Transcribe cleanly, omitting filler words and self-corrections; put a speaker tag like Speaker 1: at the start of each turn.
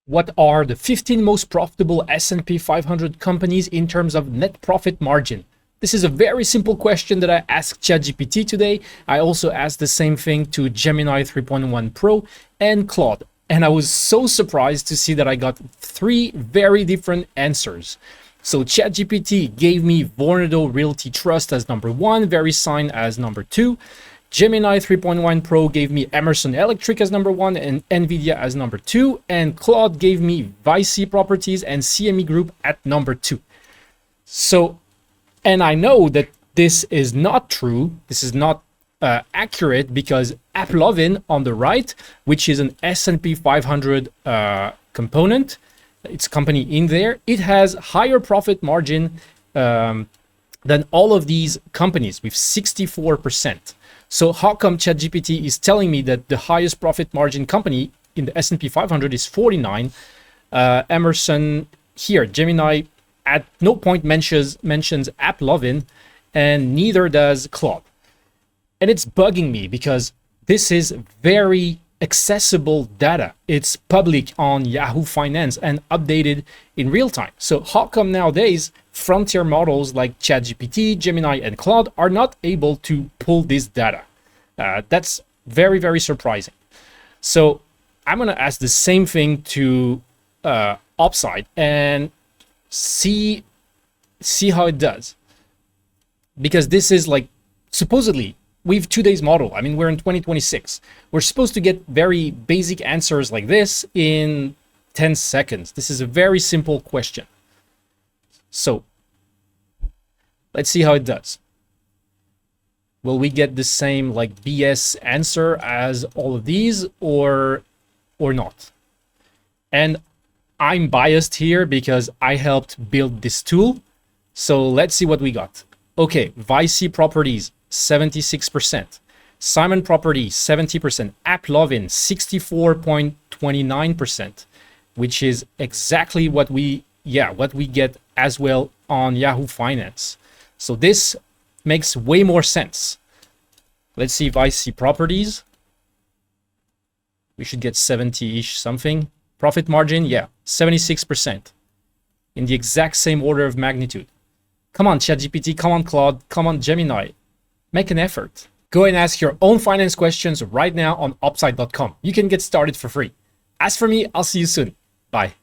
Speaker 1: What are the 15 most profitable S&P 500 companies in terms of net profit margin? This is a very simple question that I asked ChatGPT today. I also asked the same thing to Gemini 3.1 Pro and Claude. And I was so surprised to see that I got three very different answers. So ChatGPT gave me Vornado Realty Trust as number one, VeriSign as number two. Gemini 3.1 Pro gave me Emerson Electric as number one and Nvidia as number two. And Claude gave me Vici Properties and CME Group at number two. So, and I know that this is not true. This is not accurate because AppLovin on the right, which is an S&P 500 component, it's a company in there, it has higher profit margin than all of these companies with 64%. So how come ChatGPT is telling me that the highest profit margin company in the S&P 500 is 49? Emerson here, Gemini at no point mentions AppLovin, and neither does Claude. And it's bugging me because this is very accessible data. It's public on Yahoo Finance and updated in real time. So how come nowadays frontier models like ChatGPT, Gemini, and Claude are not able to pull this data? That's very, very surprising. So I'm going to ask the same thing to Obside and see how it does. Because this is like supposedly with today's model. I mean, we're in 2026. We're supposed to get very basic answers like this in 10 seconds. This is a very simple question. So let's see how it does. Will we get the same like BS answer as all of these or not? And I'm biased here because I helped build this tool. So let's see what we got. Okay, Vici Properties, 76%. Simon Property, 70%. AppLovin, 64.29%, which is exactly what we get as well on Yahoo Finance. So this makes way more sense. Let's see Vici Properties. We should get 70-ish something. Profit margin, yeah, 76%. In the exact same order of magnitude. Come on, ChatGPT, come on, Claude, come on, Gemini. Make an effort. Go and ask your own finance questions right now on Obside.com. You can get started for free. As for me, I'll see you soon. Bye.